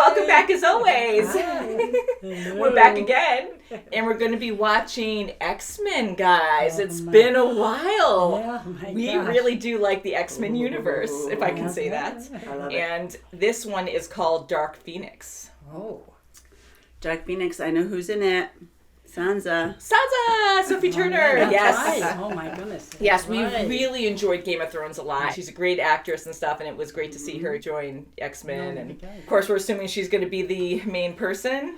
welcome back as always. Hello. We're back again, and we're going to be watching X-Men, guys. It's been a while. Yeah, we really do like the X-Men universe, if I can say that. I love it. And this one is called Dark Phoenix. Oh. Dark Phoenix, I know who's in it. Sansa. Sophie Turner. That's Yes. right. Oh my goodness. Yes, we Right. really enjoyed Game of Thrones a lot. She's a great actress and stuff, and it was great to see her join X-Men. And of course, we're assuming she's going to be the main person.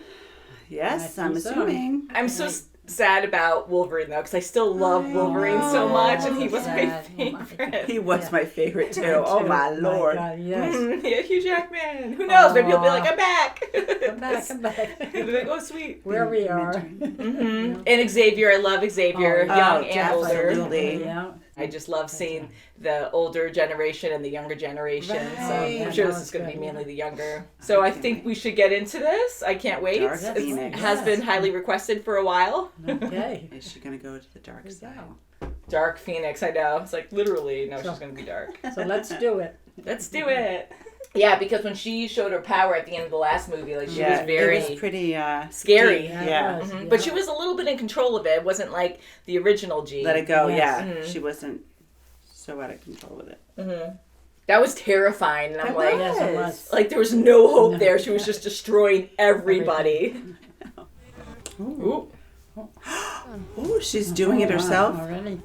Yes, I I'm think so. assuming. I'm so sad about Wolverine, though, because I still love Wolverine so much, and he was my Sad. Oh my favorite. He was my favorite too. Oh my lord. God, yes. Yeah, Hugh Jackman. Who knows? Maybe he'll be like, I'm back. Come back, come back. He'll be like, oh, sweet. Where we are. And Xavier, I love Xavier, Oh, young oh, and older. absolutely. Yeah. I just love seeing the older generation and the younger generation. So Right. I'm sure That this was is going to be good, mainly the younger. So I think we should get into this. I can't wait. Dark It Phoenix. has been highly requested for a while. Okay. Is she gonna go to the dark side? Dark Phoenix, I know. It's like literally, no, So- she's going to be dark. So let's do it. Let's do it. Yeah, because when she showed her power at the end of the last movie, like she was very it was pretty scary. deep. it Yeah. was, But she was a little bit in control of it. It wasn't like the original G. Let it go. Yes. Yeah, Mhm. she wasn't so out of control with it. That was terrifying. And I'm It like, was. Yes, it was. like there was no hope No. there. She was just destroying everybody. Ooh. Oh, she's doing it herself. Already.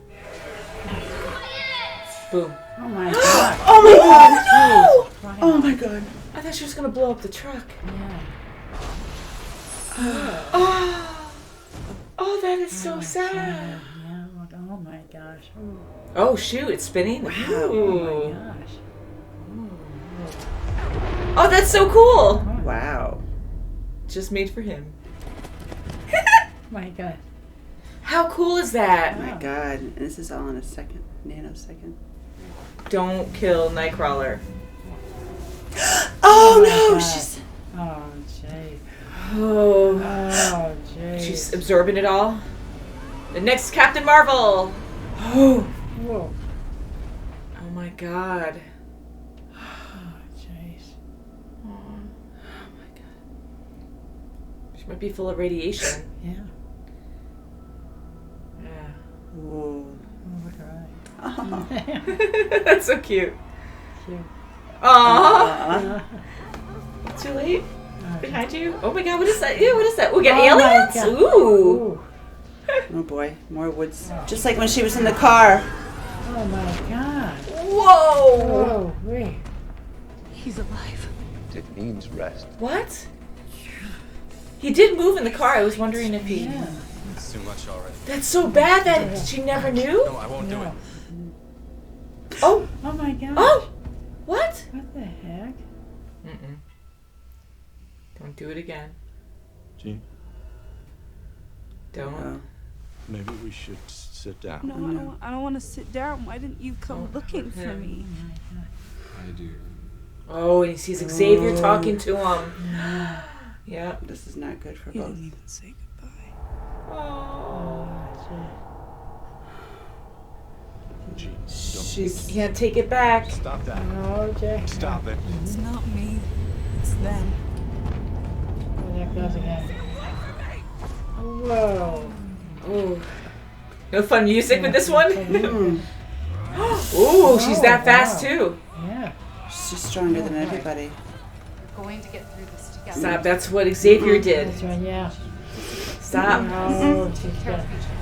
Boom. Oh my God. Oh my god, no! Right. Oh my god. I thought she was gonna blow up the truck. Yeah. Oh, that is so sad. Yeah. Oh my gosh. Ooh. Oh shoot, it's spinning. Oh Ooh. my gosh. Oh, that's so cool. Wow. Just made for him. My God. How cool is Oh that? my god. And this is all in a second, nanosecond. Don't kill Nightcrawler. Oh my no, God. she's Oh jeez. Oh. Oh jeez. She's absorbing it all. The next Captain Marvel. oh. Whoa. Oh my god. Oh jeez. Oh my god. She might be full of radiation. Yeah. Yeah. Whoa. Oh, right. That's so cute. Cute. Aww. Too late? Behind you? Oh my god, what is that? Ew, what is that? We got Oh my aliens? God. Ooh. Oh boy, more woods. Just like when she was in the car. Oh my God. Whoa! Oh, wait. He's alive. It means rest. What? He did move in the car. I was wondering if he... Yeah. It's too much already. That's so bad that she never knew? No, I won't do it. Oh! Oh my God. Oh! What? What the heck? Mm-mm. Don't do it again. Jean, Don't. Oh. maybe we should sit down. No, I don't want to sit down. Why didn't you come looking for me? I do. Oh, and he sees Xavier talking to him. Yeah. This is not good for You both. didn't even say goodbye. Oh. Jean, don't. She can't take it back. Stop that. Oh, Jay. Stop it. It's not me. It's them. Oh, there it goes again. Whoa. Ooh. No fun music with this one? Mm. Ooh, she's that fast wow. too. Yeah. She's stronger than everybody. We're going to get through this together. Stop, that's what Xavier did. That's right, yeah. Stop. Oh, she's Care got of each other.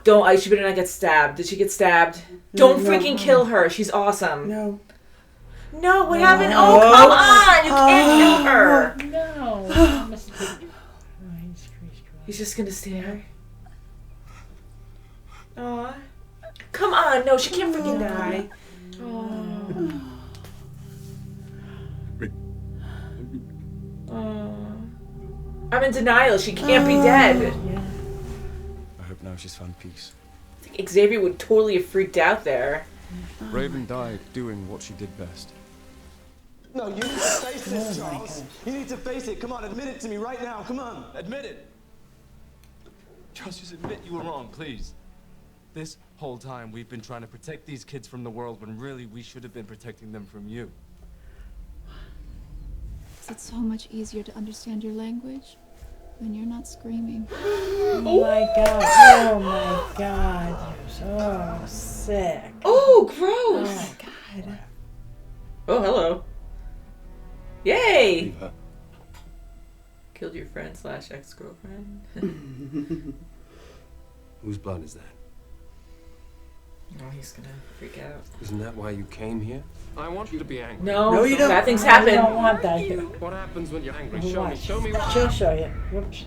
Don't, she better not get stabbed. Did she get stabbed? Don't No. freaking kill her. She's awesome. No. No, what happened? Oh, come on. You can't kill her. No. Mistake. Oh, he's He's just gonna stare. Aw. Come on. No, she can't freaking die. Oh. I'm in denial. She can't be dead. Yeah. I hope now she's found peace. I think Xavier would totally have freaked out there. Raven died doing what she did best. No, you need to face this, Charles. You need to face it. Come on, admit it to me right now. Come on. Admit it. Charles, just admit you were wrong, please. This whole time we've been trying to protect these kids from the world when really we should have been protecting them from you. makes it so much easier to understand your language when you're not screaming. Oh my god. Oh my god. So sick. Oh, Oh gross. my god. Oh, hello. Yay! Leave her. Killed your friend / ex-girlfriend. Whose blood is that? Oh, he's gonna freak out. Isn't that why you came here? I want you to be angry. No, you don't. bad things I don't happen. want that here. What happens when you're angry? Watch. Show me what. She'll show you. Whoops.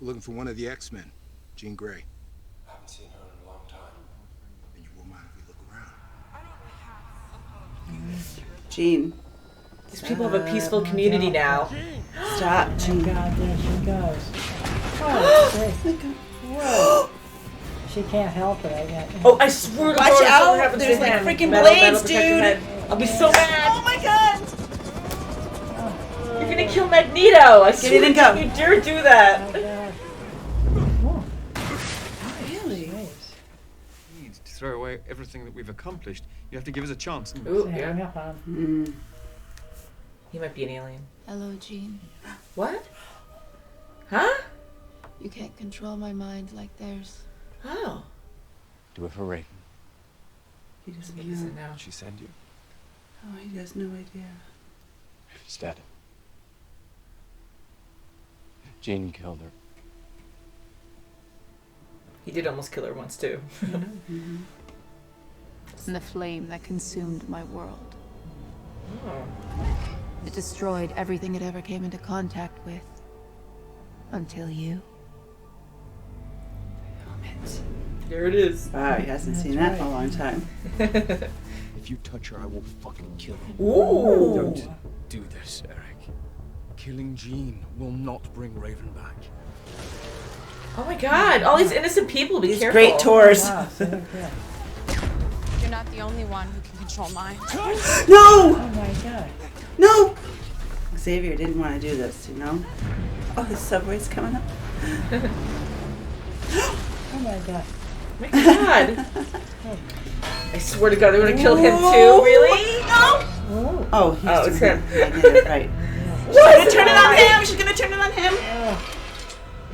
We're looking for one of the X-Men, Jean Grey. I haven't seen her in a long time. And you won't mind if we look around. Jean. These people have a peaceful community now. Stop, Oh Jean. god, there she goes. Oh, sick. Whoa. She can't help it, I guess. Oh, I swear to Watch God, out! something happens There's, to like, him. freaking Metal, blades, protect your dude. head. I'll be so mad. Oh my god! You're gonna kill Magneto. I swear in and go. you dare do Oh that. my god. Really? Nice. You need to throw away everything that we've accomplished. You have to give us a chance. Ooh, Hang yeah. up on. Mm. He might be an alien. Hello, Jean. What? Huh? You can't control my mind like theirs. Oh. Do it for Raven. He doesn't He doesn't know. know. She send you? Oh, he has no idea. Raven's dead. Jean killed her. He did almost kill her once too. Mm-hmm. And the flame that consumed my world. Oh. It destroyed everything it ever came into contact with. Until you. There it is. Wow, he hasn't That's seen that in a right. long time. If you touch her, I will fucking kill you. Ooh. Don't do this, Eric. Killing Jean will not bring Raven back. Oh my God! All these innocent people. Be These careful. great tours. Wow, so good. You're not the only one who can control mine. No! Oh my god. No! Xavier didn't want to do this, you know? Oh, the subway's coming up. Oh my god. Oh my God! I swear to God, they're gonna kill him too. Really? No! Oh. Oh, he's Oh, it's doing him. Magneto, right. What? She's gonna turn it on him! She's gonna turn it on him!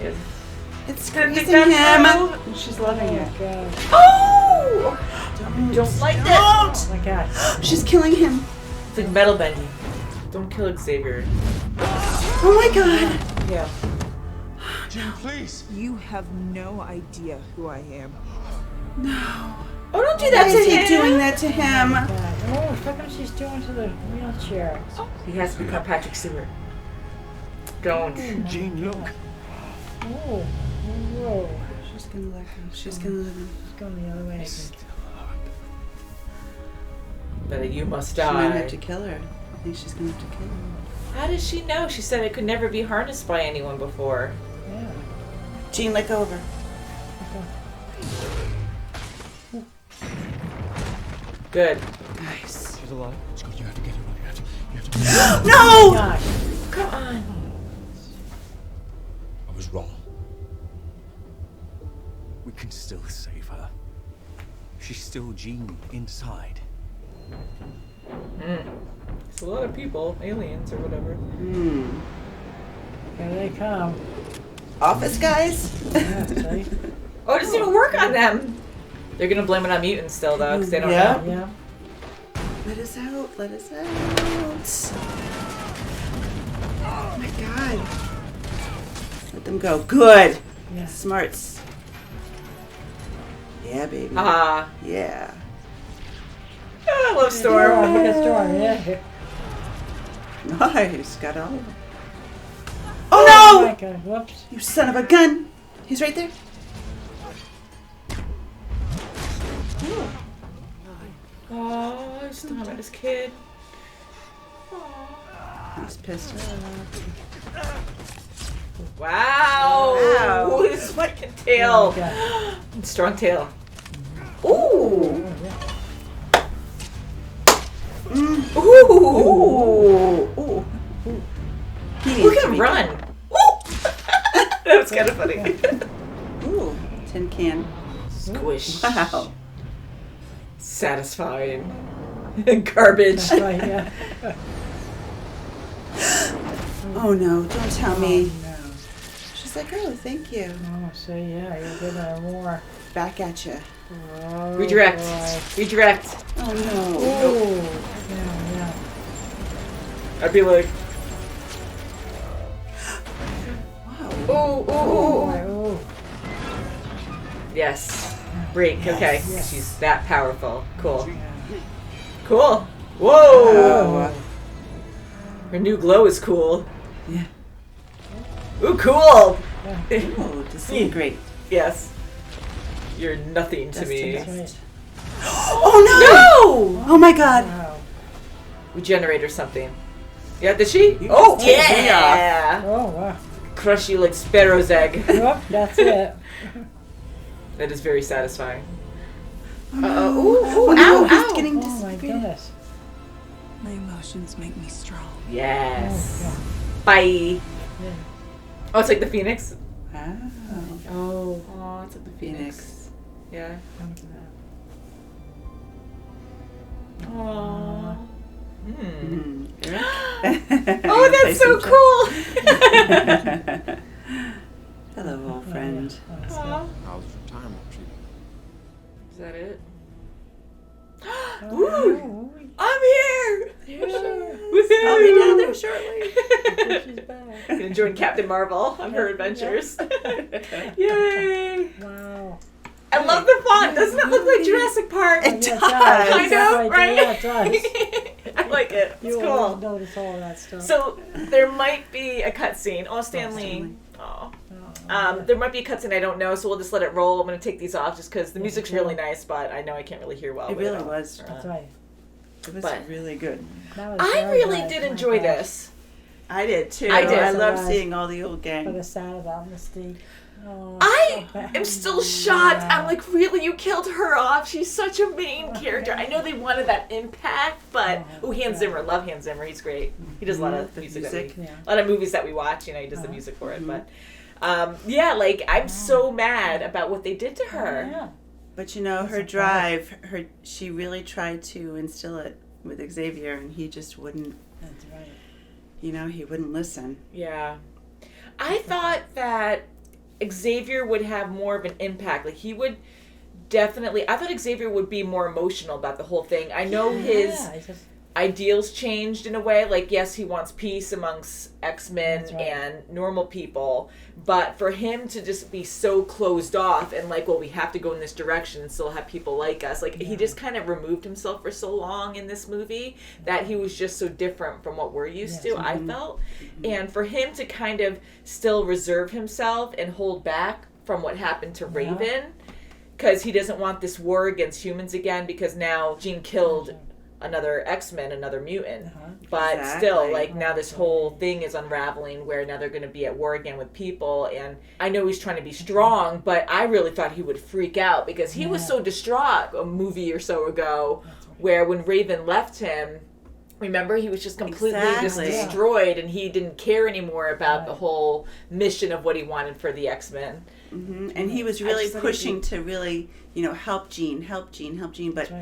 Yes. It's Gonna squeezing take him! that And she's loving it. God. Oh! Don't like that. Oh my god. She's killing him. It's like metal bending. Don't kill Xavier. Oh my god! Yeah. Jean, please. You have no idea who I am. Oh, don't do that Why to is he him. doing that to him? God. Oh, look what she's doing to the wheelchair. He has to become Patrick Stewart. Don't. Jean, look. Oh. Whoa. She's gonna let him. She's gonna let him. She's going the other way, I think. But you must She might have die. to kill her. I think she's gonna have to kill her. How does she know? She said it could never be harnessed by anyone before. Yeah. Jean, let go of her. Good. Nice. She's alive. Scott, you have to get her. You have to. No! Gosh. Come on. I was wrong. We can still save her. She's still Jean inside. It's a lot of people, aliens or whatever. Hmm. Here they come. Office guys? Yeah, see? Oh, it doesn't even work on them. They're gonna blame it on mutants still, though, because they don't Yeah. know. Yeah. Let us out. Let us out. Oh my god. Let them go. Good. Yeah. Smarts. Yeah, baby. Ah, Yeah. I love Storm. Storm. Look at Storm. Yeah. Nice. Got all of them. Oh Oh my no! god. Whoops. You son of a gun. He's right there. Oh, I still haven't his kid. He's pissed off. Wow. Wow. Ooh, his fucking Oh tail. my god. Strong tail. Ooh. Oh, yeah. Ooh. Ooh. He needs Look to at him be- run. Ooh. That was kind of funny. Ooh. Tin can. Squish. Wow. Satisfying. Garbage. That's right, yeah. Oh no, don't tell me. No. She's like, oh, thank you. Oh, so yeah, you're giving her more. Back at you. Oh, Redirect. boy. Redirect. Oh no. Oh, yeah. I'd be like, Wow. Oh. yes. Break. Okay. Yes. She's that powerful. Cool. Cool. Whoa. Oh. Her new glow is cool. Yeah. Ooh, cool. Oh, disintegrate. Yes. You're nothing to me. Dust. Oh no! No! Oh my god. Wow. Regenerate or something. Yeah, did she? You Oh, just take me yeah! Oh, wow. Crush you like Sparrow's egg. Yep, that's it. That is very satisfying. Oh, no. Uh-oh. Ooh, Oh, ooh, no, ow, he's ow. getting Oh, my disappeared. goodness. My emotions make me strong. Yes. Oh, Bye. yeah. Oh, it's like the Phoenix? Oh. Oh, it's like the Phoenix. Yeah. Come to that. Aww. Hmm. Oh, that's so cool. Hello, old friend. Aw. How's retirement treating Is that it? Oh, Ooh, I'm here. Woohoo. I'll be down there shortly. she's back. Gonna join Captain Marvel on her adventures. Yay! Wow. I love the font. Doesn't it look like Jurassic Park? It does. I know, Right right? there, yeah, it does. I like it. It's You cool. always notice all that stuff. So there might be a cutscene. Oh, Stanley. Oh. There might be a cutscene I don't know, so we'll just let it roll. I'm gonna take these off just because the music's really nice, but I know I can't really hear well. It with really all. was. That's right. It was But- really good. That was I very really good. did My enjoy gosh. this. I did too. I did. I love So, seeing all the old But gang. it's sad about Mystique. Oh, I so bad. am still shocked. Yeah. I'm like, really? You killed her off? She's such a main character. I know they wanted that impact, but Hans Zimmer, love Hans Zimmer. He's great. He does a lot of The music. music. Yeah. A lot of movies that we watch. You know, he does the music for it. But yeah, like I'm so mad about what they did to her. Yeah. But you know, her That's drive, she really tried to instill it with Xavier, and he just wouldn't. That's right. You know, he wouldn't listen. Yeah. I thought that Xavier would have more of an impact. Like he would definitely. I thought Xavier would be more emotional about the whole thing. I know his Yeah, it's just, ideals changed in a way. Like, yes, he wants peace amongst X-Men That's right. and normal people, but for him to just be so closed off and like, well, we have to go in this direction and still have people like us. Like, he just kind of removed himself for so long in this movie that he was just so different from what we're used to, I felt. And for him to kind of still reserve himself and hold back from what happened to Raven, because he doesn't want this war against humans again, because now Jean killed another X-Men, another mutant. But still, Exactly. like, now this whole thing is unraveling where now they're going to be at war again with people. And I know he's trying to be strong, but I really thought he would freak out because he was so distraught a movie or so ago where when Raven left him, remember, he was just completely just Exactly. destroyed and he didn't care anymore about the whole mission of what he wanted for the X-Men. And he was really pushing to really, you know, help Jean. But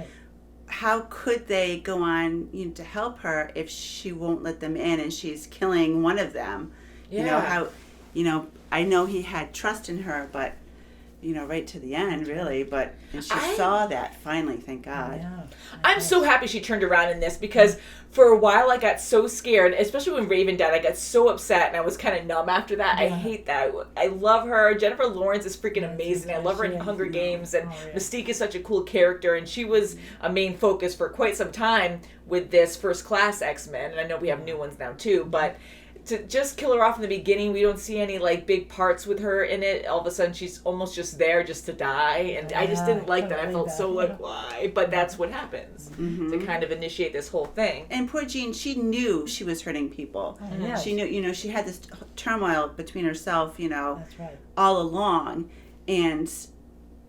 how could they go on, you know, to help her if she won't let them in and she's killing one of them? You know, how, you know, I know he had trust in her, but, you know, right to the end, really. But and she saw that finally, thank God. I'm so happy she turned around in this because for a while I got so scared, especially when Raven died. I got so upset and I was kind of numb after that. I hate that. I love her. Jennifer Lawrence is freaking amazing. I love her in Hunger Games, and Mystique is such a cool character, and she was a main focus for quite some time with this First Class X-Men, and I know we have new ones now too, but to just kill her off in the beginning, we don't see any like big parts with her in it. All of a sudden, she's almost just there just to die, and I just didn't like that. I felt so like, why? But that's what happens to kind of initiate this whole thing. And poor Jean, she knew she was hurting people. She knew, you know, she had this turmoil between herself, you know, all along, and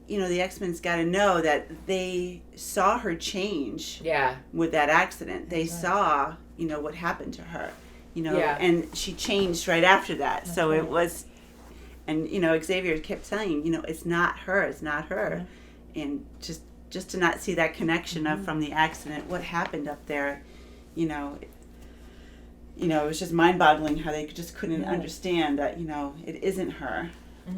you know, the X-Men's got to know that they saw her change. With that accident, they saw, you know, what happened to her. You know, and she changed right after that. So it was, and you know, Xavier kept saying, you know, it's not her, and just to not see that connection of from the accident, what happened up there, you know, you know, it was just mind-boggling how they just couldn't understand that, you know, it isn't her.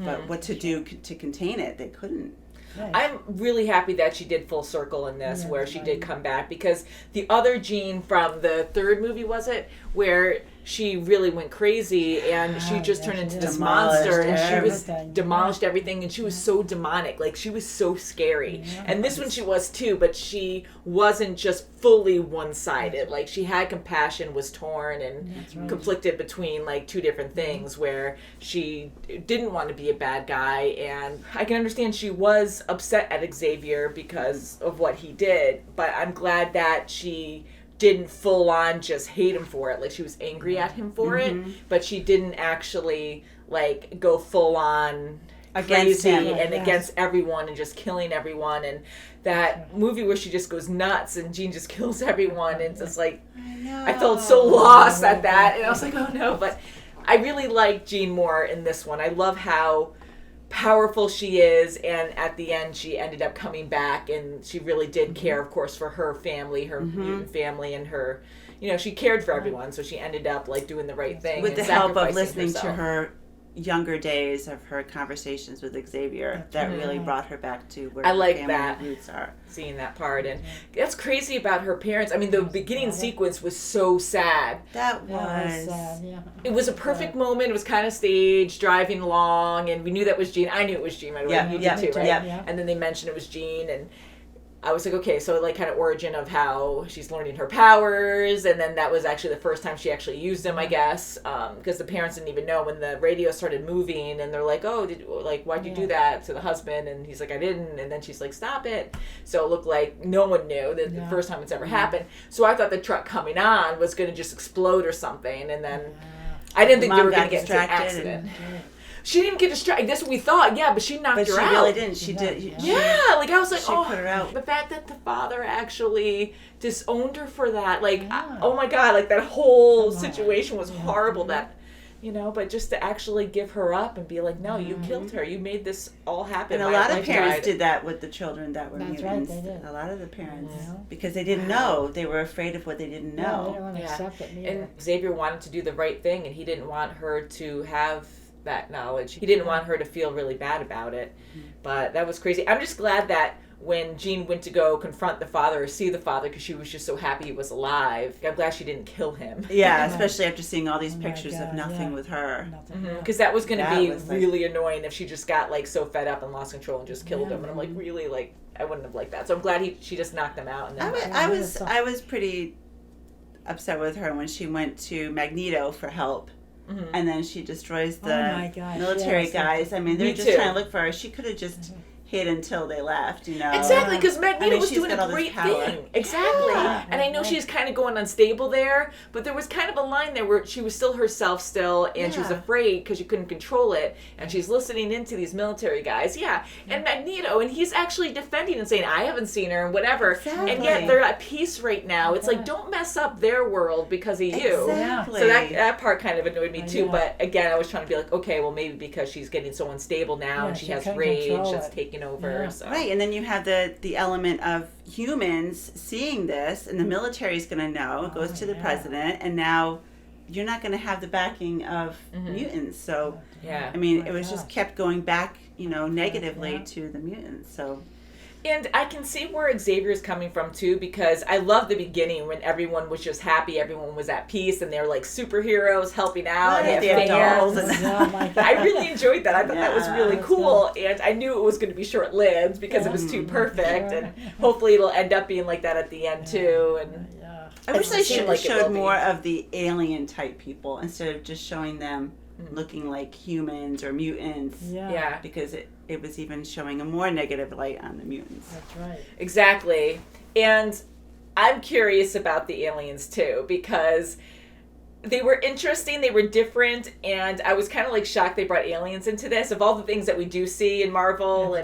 But what to do to contain it, they couldn't. Right. I'm really happy that she did full circle in this, where she did come back, because the other Jean from the third movie, was it, where she really went crazy and she just turned into this monster and she was demolished everything, and she was so demonic, like she was so scary. And this one she was too, but she wasn't just fully one-sided. Like she had compassion, was torn and conflicted between like two different things, where she didn't want to be a bad guy, and I can understand she was upset at Xavier because of what he did, but I'm glad that she didn't full on just hate him for it. Like she was angry at him for it, but she didn't actually like go full on Against crazy him. and against everyone and just killing everyone. And that movie where she just goes nuts and Jean just kills everyone, and it's just like I felt so lost at that, and I was like, oh no. But I really like Jean more in this one. I love how powerful she is, and at the end she ended up coming back, and she really did care, of course, for her family, her mutant family, and her, you know, she cared for everyone, so she ended up like doing the right thing with and the help of sacrificing listening herself. to her younger days of her conversations with Xavier. That really brought her back to where I her like family that. roots are. Seeing that part, and that's crazy about her parents. I mean, the beginning sequence was so sad. That was sad, It was a perfect moment. It was kind of staged, driving along, and we knew that was Jean. I knew it was Jean right away. Yeah, You yeah, did too, right? yeah. And then they mentioned it was Jean, and I was like, okay, so like kind of origin of how she's learning her powers, and then that was actually the first time she actually used them, I guess, because the parents didn't even know when the radio started moving, and they're like, oh, why'd you do that to the husband? And he's like, I didn't, and then she's like, stop it. So it looked like no one knew that the first time it's ever happened. So I thought the truck coming on was going to just explode or something, and then I didn't think they were going to get into an accident. She didn't get distracted. That's what we thought. Yeah, but she knocked her out. But she really didn't. She did. Yeah, like I was like, she put her out. The fact that the father actually disowned her for that, like, oh my God, like that whole situation was horrible. That, you know, but just to actually give her up and be like, no, you killed her. You made this all happen. And a lot of parents did that with the children that were mutants. Right, they did. A lot of the parents, because they didn't know. They were afraid of what they didn't know. No, they didn't want to accept it either. And Xavier wanted to do the right thing, and he didn't want her to have that knowledge. He didn't want her to feel really bad about it. But that was crazy. I'm just glad that when Jean went to go confront the father or see the father, because she was just so happy he was alive, I'm glad she didn't kill him. Yeah, especially after seeing all these pictures of nothing with her. Because that was going to be was, really annoying if she just got like so fed up and lost control and just killed him. And I'm like, really, like, I wouldn't have liked that. So I'm glad she just knocked them out. And then I was pretty upset with her when she went to Magneto for help. And then she destroys the military guys. I mean, they're just trying to look for her. She could have just hid until they left, you know. Exactly, because Magneto was doing a great thing. Exactly. Yeah. And I know she's kind of going unstable there, but there was kind of a line there where she was still herself still, and she was afraid because she couldn't control it, and she's listening into these military guys. Yeah. And Magneto, and he's actually defending and saying, I haven't seen her, and whatever. Exactly. And yet they're at peace right now. It's like, don't mess up their world because of you. Exactly. So that part kind of annoyed me too, but again, I was trying to be like, okay, well maybe because she's getting so unstable now, and she has rage that's taking over. So. Right, and then you have the element of humans seeing this, and the military's going to know. It goes to the president, and now you're not going to have the backing of mutants. So, I mean, it was just kept going back, you know, negatively to the mutants. So. And I can see where Xavier's coming from too, because I love the beginning when everyone was just happy, everyone was at peace, and they're like superheroes helping out. Right, They have dolls. And I really enjoyed that. I thought that was really cool, and I knew it was going to be short-lived because it was too perfect, and hopefully it'll end up being like that at the end too. And I wish they like showed more of the alien type people instead of just showing them looking like humans or mutants. Yeah. Because it was even showing a more negative light on the mutants. That's right. Exactly. And I'm curious about the aliens too, because they were interesting, they were different, and I was kind of like shocked they brought aliens into this. Of all the things that we do see in Marvel,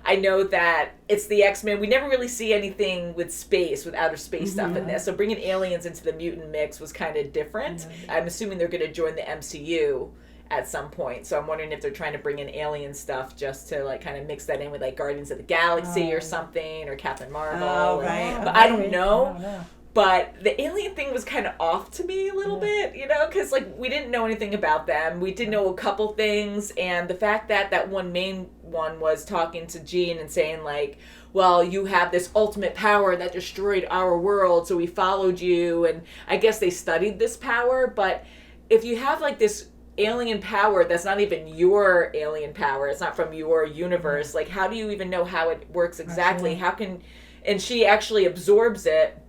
I know that it's the X-Men. We never really see anything with space, with outer space stuff in this. So bringing aliens into the mutant mix was kind of different. I'm assuming they're going to join the MCU at some point. So I'm wondering if they're trying to bring in alien stuff just to like kind of mix that in with like Guardians of the Galaxy or something, or Captain Marvel. Oh, right. But I don't know. But the alien thing was kind of off to me a little bit, you know, because like we didn't know anything about them. We did know a couple things, and the fact that that one main one was talking to Jean and saying like, well, you have this ultimate power that destroyed our world, so we followed you, and I guess they studied this power. But if you have like this alien power that's not even your alien power, it's not from your universe, like how do you even know how it works exactly? How can, and she actually absorbs it.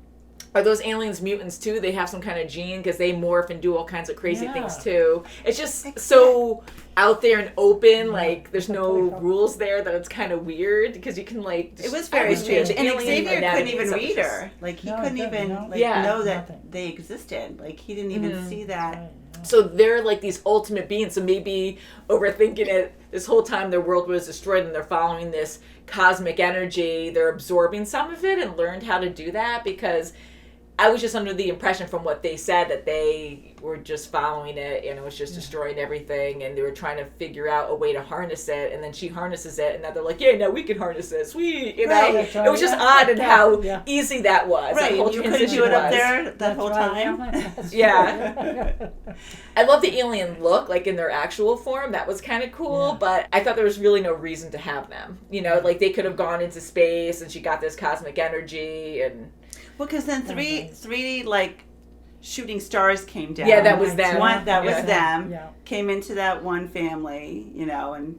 Are those aliens mutants too? They have some kind of gene because they morph and do all kinds of crazy things too. It's just so out there and open, like there's no rules there, that it's kind of weird because you can like. It was very strange, and Xavier couldn't even read her. Like he couldn't even know that they existed. Like he didn't even see that. So they're like these ultimate beings. So maybe overthinking it, this whole time their world was destroyed and they're following this cosmic energy. They're absorbing some of it and learned how to do that, because I was just under the impression from what they said that they were just following it and it was just destroying everything, and they were trying to figure out a way to harness it, and then she harnesses it, and now they're like, yeah, no, we can harness it, sweet, you know? It was just odd and how easy that was. Right, that whole you couldn't do it up there that whole time. Yeah. I love the alien look, like in their actual form. That was kind of cool, but I thought there was really no reason to have them. You know, like they could have gone into space and she got this cosmic energy and... Well, because then three like shooting stars came down. Yeah, that was them. That was them. Yeah. Came into that one family, you know, and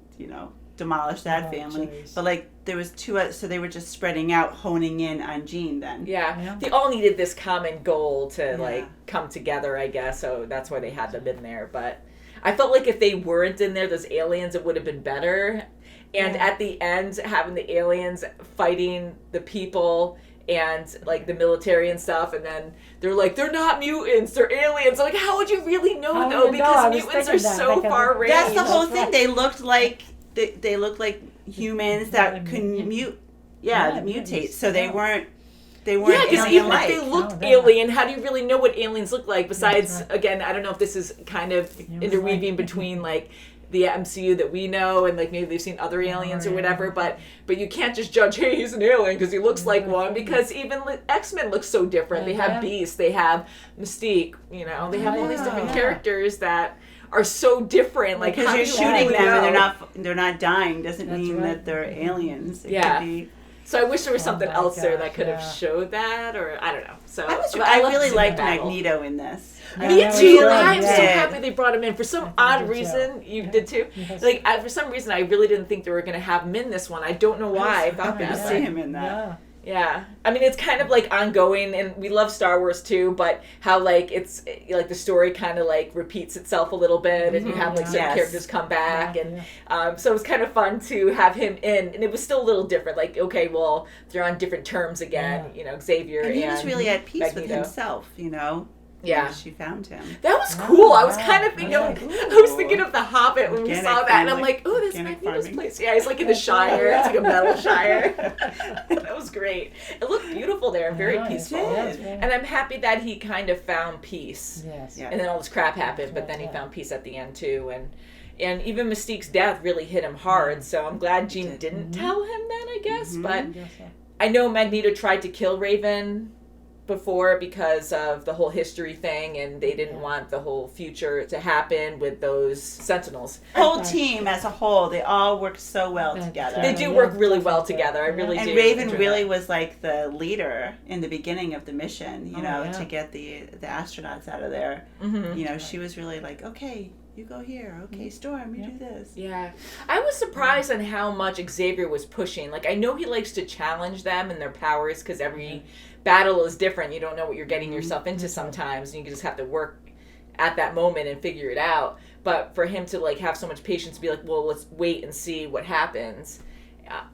demolished that family. Geez. But like there was two, so they were just spreading out, honing in on Jean. Then. Yeah, they all needed this common goal to like come together, I guess. So that's why they had them in there. But I felt like if they weren't in there, those aliens, it would have been better. And at the end, having the aliens fighting the people and like the military and stuff, and then they're like, they're not mutants, they're aliens. Like, how would you really know though? Because mutants are so far range. That's the whole thing. They looked like they looked like humans that could mutate. So they weren't. They weren't. Yeah, because even if they looked alien, how do you really know what aliens look like? Besides, again, I don't know if this is kind of interweaving between like the MCU that we know and like maybe they've seen other aliens or whatever, but you can't just judge, hey, he's an alien because he looks like one, because even X-Men look so different. They have Beast, they have Mystique, you know, they have all these different characters that are so different. Like, because you're shooting them and they're not dying doesn't mean that they're aliens. It could be. So I wish there was something else there that could have showed that, or I don't know. So I really liked Magneto in this. Me too. I'm so happy they brought him in. For some odd reason, you did too. Yes. Like for some reason, I really didn't think they were going to have him in this one. I don't know why I thought that. To see him in that. Yeah. I mean, it's kind of like ongoing, and we love Star Wars too, but how like it's like the story kind of like repeats itself a little bit, and you have like certain characters come back, and so it was kind of fun to have him in, and it was still a little different. Like, okay, well, they're on different terms again, you know, Xavier and he was really at peace Magneto. With himself, you know. Yeah, she found him. That was cool. I was kind of thinking, I was thinking of The Hobbit when we saw that, and I'm like, oh, this Magneto's place. Yeah, he's like in the Shire. It's like a metal Shire. That was great. It looked beautiful there and very peaceful. And I'm happy that he kind of found peace. Yes. And then all this crap happened, but then he found peace at the end too. And even Mystique's death really hit him hard. So I'm glad Jean didn't tell him that, I guess. But I know Magneto tried to kill Raven before because of the whole history thing, and they didn't want the whole future to happen with those Sentinels. The whole team as a whole, they all work so well together. They do work really well together. I really do. And Raven really was like the leader in the beginning of the mission, you know, to get the astronauts out of there. You know, she was really like, okay, you go here. Okay, Storm, you do this. Yeah. I was surprised on how much Xavier was pushing. Like, I know he likes to challenge them and their powers because every battle is different. You don't know what you're getting yourself into sometimes, and you just have to work at that moment and figure it out. But for him to like have so much patience to be like, well, let's wait and see what happens.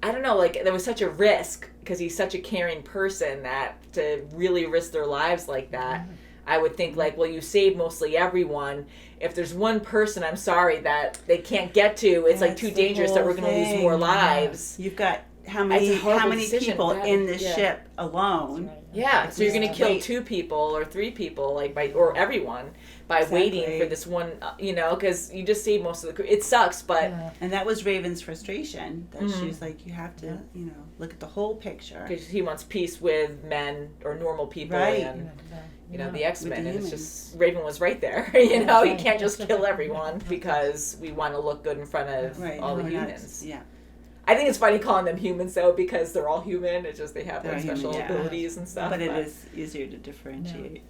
I don't know, like there was such a risk because he's such a caring person that to really risk their lives like that, I would think like, well, you saved mostly everyone. If there's one person, I'm sorry, that they can't get to, it's like too dangerous that we're going to lose more lives. You've got how many people in this ship alone, Yeah, so you're going to kill wait. 2 people or 3 people, like or everyone by waiting for this one, because you just see most of the. It sucks, but and that was Raven's frustration. That she was like, you have to, look at the whole picture. Because he wants peace with men or normal people, Right. and the X-Men, With the and it's humans. just Raven was right there. You can't just kill everyone because we want to look good in front of all the humans. Yeah. I think it's funny calling them humans though, because they're all human. It's just they have They're special human, abilities and stuff. But it is easier to differentiate.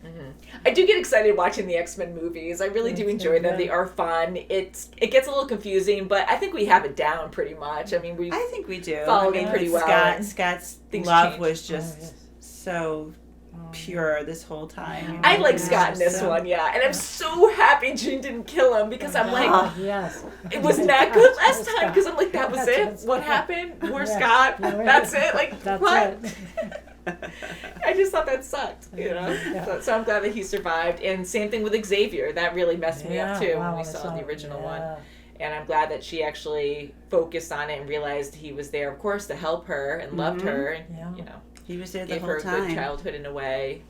I do get excited watching the X-Men movies. I really do enjoy them. They are fun. It gets a little confusing, but I think we have it down pretty much. I mean, I think we do. followed it pretty well. Scott's Things love change. was just so pure this whole time. I like Scott in this one, and I'm so happy Jean didn't kill him, because I'm like, it wasn't that good last time, because I'm like, that was it? What happened? Where's Scott? That's it? Like, what? I just thought that sucked, So I'm glad that he survived. And same thing with Xavier. That really messed me up too when we saw the original one. And I'm glad that she actually focused on it and realized he was there, of course, to help her and loved her. And, he was there the gave whole her time. a good childhood in a way.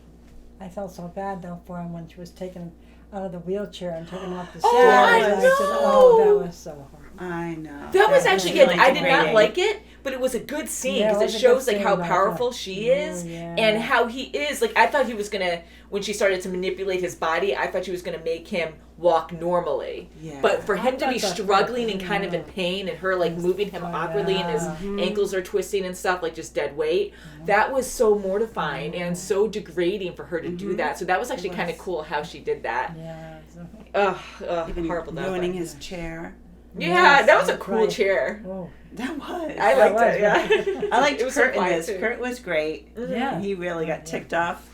I felt so bad though for him when she was taken out of the wheelchair and taken up the stairs. Oh, I I know. said, that was so hard. I know. That was actually good. really I did not degrading. like it, but it was a good scene Yeah, it because was it a good shows like scene, how but I powerful thought- she is and how he is. Like, I thought he was gonna, when she started to manipulate his body, I thought she was gonna make him walk normally. Yeah. But for him to be thought that- struggling and kind of in pain, and her like moving him awkwardly, and his ankles are twisting and stuff, like just dead weight, that was so mortifying and so degrading for her to do that. So that was actually kind of cool how she did that. Yeah. Even Horrible. ruining his chair. Yeah, that was a that's cool right. chair. Oh. That was. I liked was, it. Yeah. I liked It was Kurt so in quiet, this. too. Kurt was great. Yeah. He really got ticked off.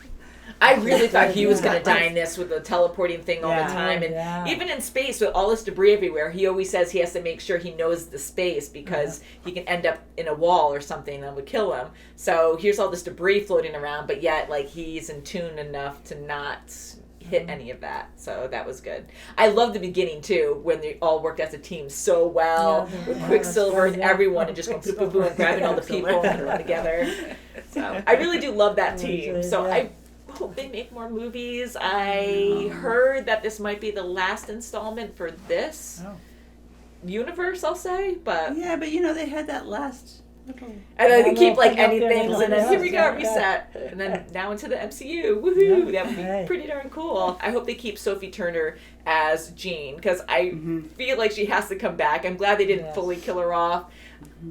I really thought he was going to Yeah. die in this with the teleporting thing all Yeah. the time. And Yeah. even in space with all this debris everywhere, he always says he has to make sure he knows the space because he can end up in a wall or something that would kill him. So here's all this debris floating around, but yet like he's in tune enough to not hit any of that. So that was good. I love the beginning too, when they all worked as a team so well with Quicksilver and everyone, and just going boop, boop, boop, and grabbing all the people and putting them together. So I really do love that team. So I hope they make more movies. I heard that this might be the last installment for this universe, I'll say, but Yeah, but they had that last little. and I can keep like thing up there anything, and and then here we go, yeah. reset, and then now into the MCU. Woohoo! That would be Right. pretty darn cool. I hope they keep Sophie Turner as Jean, because I feel like she has to come back. I'm glad they didn't fully kill her off.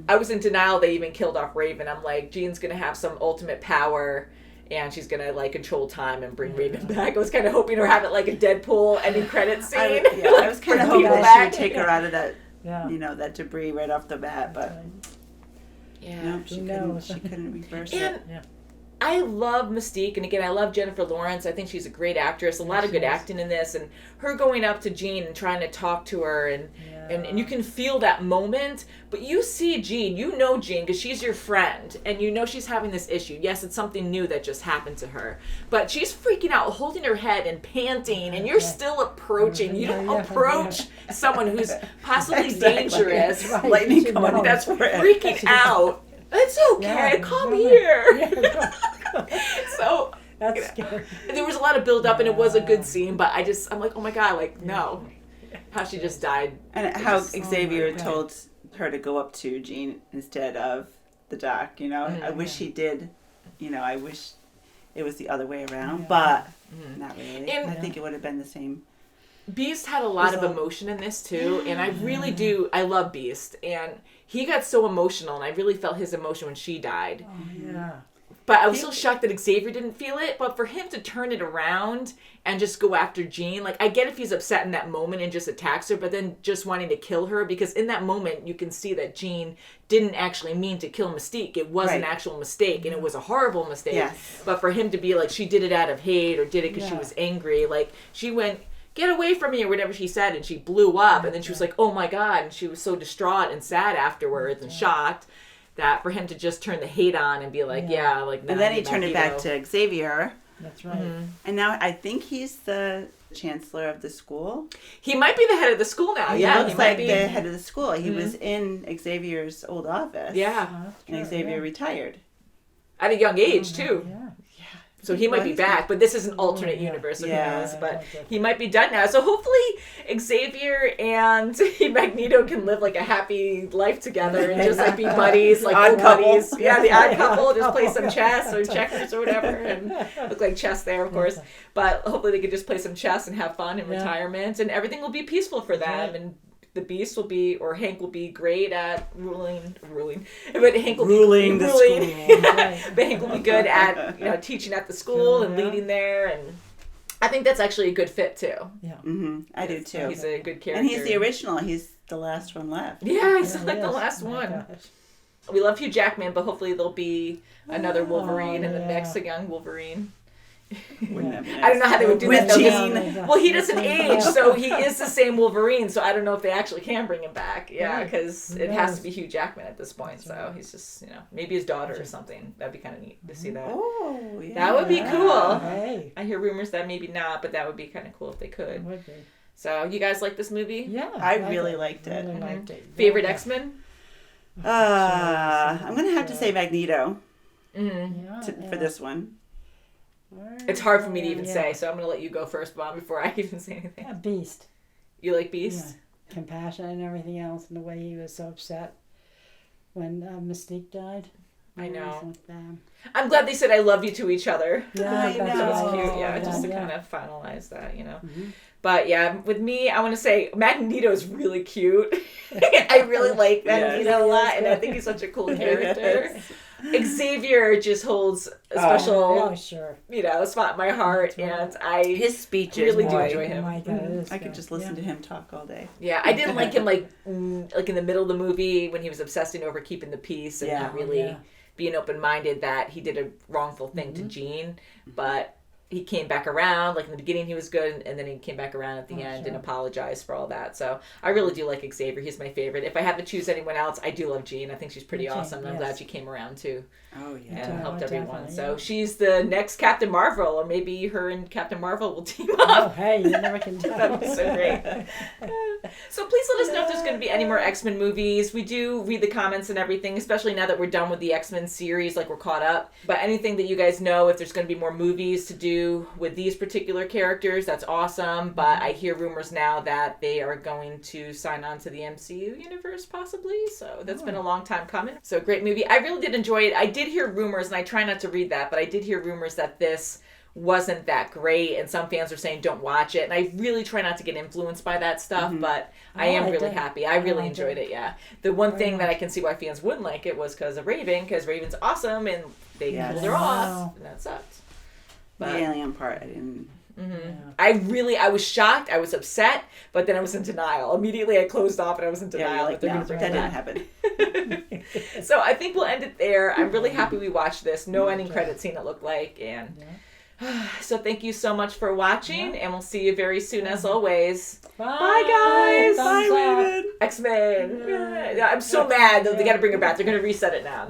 I was in denial they even killed off Raven. I'm like, Jean's gonna have some ultimate power, and she's gonna like control time and bring Raven back. I was kind of hoping to have it like a Deadpool ending credit scene. I was kind of hoping people that she back. would take her out of that, Yeah. that debris right off the bat, but no, she Who couldn't. knows? She couldn't reverse And it. I love Mystique, and again, I love Jennifer Lawrence. I think she's a great actress. A lot of good acting in this, and her going up to Jean and trying to talk to her, and you can feel that moment. But you see Jean, you know Jean, because she's your friend, and you know she's having this issue. Yes, it's something new that just happened to her, but she's freaking out, holding her head and panting, and you're still approaching. You don't approach someone who's possibly Exactly. dangerous. Right. Lightning She coming. knows. That's where Freaking out. It's okay. Come here. So That's scary. there was a lot of build up, and it was a good scene. But I'm like, oh my god, like no, how she just died. And how Xavier told her to go up to Jean instead of the doc. I wish he did. I wish it was the other way around, but not really. And- I think it would have been the same. Beast had a lot of emotion in this too, and I really do. I love Beast, and he got so emotional, and I really felt his emotion when she died. Yeah. But I was still shocked that Xavier didn't feel it. But for him to turn it around and just go after Jean, like I get if he's upset in that moment and just attacks her, but then just wanting to kill her, because in that moment you can see that Jean didn't actually mean to kill Mystique. It was an actual mistake, and it was a horrible mistake. Yes. But for him to be like, she did it out of hate or did it because she was angry, like she went, get away from me, or whatever she said, and she blew up, and then she was like, oh my god, and she was so distraught and sad afterwards and shocked. That for him to just turn the hate on and be like, like, And then he turned it back to Xavier. That's right. And now I think he's the chancellor of the school. He might be the head of the school now. He Yeah, looks he might like be the head of the school. He was in Xavier's old office. Yeah, And Xavier retired. at a young age too. Yeah. So he might be back, but this is an alternate universe, so Yeah. who knows? But he might be done now. So hopefully Xavier and Magneto can live like a happy life together and just like be buddies, like old buddies. Yeah, the odd couple, just play some chess or checkers or whatever, and look like chess there, of course. But hopefully they could just play some chess and have fun in retirement, and everything will be peaceful for them. And the Beast will be, or Hank will be great at ruling, but Hank will ruling be the school. Yeah. But Hank will be good at teaching at the school and leading there, and I think that's actually a good fit too. Yeah, I do too. He's a good character, and he's the original. He's the last one left. Yeah, he's like the last one. We love Hugh Jackman, but hopefully there'll be another Wolverine in the mix, a young Wolverine. I don't know how they would do that. Well, he doesn't age, so he is the same Wolverine. So I don't know if they actually can bring him back. Yeah, because it has to be Hugh Jackman at this point. So he's just, maybe his daughter or something. That'd be kind of neat to see that. Oh, yeah. That would be cool. Hey. I hear rumors that maybe not, but that would be kind of cool if they could. It would be. So you guys like this movie? Yeah, I really liked it. Really liked it. Favorite X-Men? I'm gonna have to say Magneto for this one. It's hard for me to even say, so I'm going to let you go first, Bob, before I even say anything. Yeah, Beast. You like Beast? Yeah. Compassion and everything else, and the way he was so upset when Mystique died. I know. Like that. I'm glad they said I love you to each other. Yeah, that was cute. Yeah, just to kind of finalize that, But yeah, with me, I want to say Magneto is really cute. I really like Magneto a lot, and I think he's such a cool character. Xavier just holds a special, spot in my heart, and his speeches really do enjoy him. I could just listen to him talk all day. Yeah, I didn't like him like in the middle of the movie when he was obsessing over keeping the peace and not really being open-minded, that he did a wrongful thing to Jean, but he came back around. Like in the beginning he was good, and then he came back around at the end and apologized for all that. So I really do like Xavier. He's my favorite. If I had to choose anyone else, I do love Jean. I think she's pretty awesome, and I'm glad she came around too. Oh yeah, and helped everyone. So she's the next Captain Marvel, or maybe her and Captain Marvel will team up. Oh hey, you never can tell. That'd be so great. So please let us know if there's going to be any more X-Men movies. We do read the comments and everything, especially now that we're done with the X-Men series, like we're caught up. But anything that you guys know, if there's going to be more movies to do with these particular characters, that's awesome. But I hear rumors now that they are going to sign on to the MCU universe, possibly. So that's been a long time coming. So great movie. I really did enjoy it. I did hear rumors, and I try not to read that, but I did hear rumors that this wasn't that great, and some fans are saying don't watch it, and I really try not to get influenced by that stuff, but I am really happy. I really enjoyed it, yeah. The one thing that I can see why fans wouldn't like it was because of Raven, because Raven's awesome, and they killed her off, and that sucked. But the alien part, I didn't... I was shocked, I was upset, but then I was in denial. Immediately I closed off and I was in denial. Like, no, that didn't happen. So I think we'll end it there. I'm really happy we watched this. No ending credit scene, it looked like, and... So thank you so much for watching, and we'll see you very soon as always. Bye guys! Bye, Raven! X-Men! Yeah, I'm so mad that they gotta bring her back. They're gonna reset it now.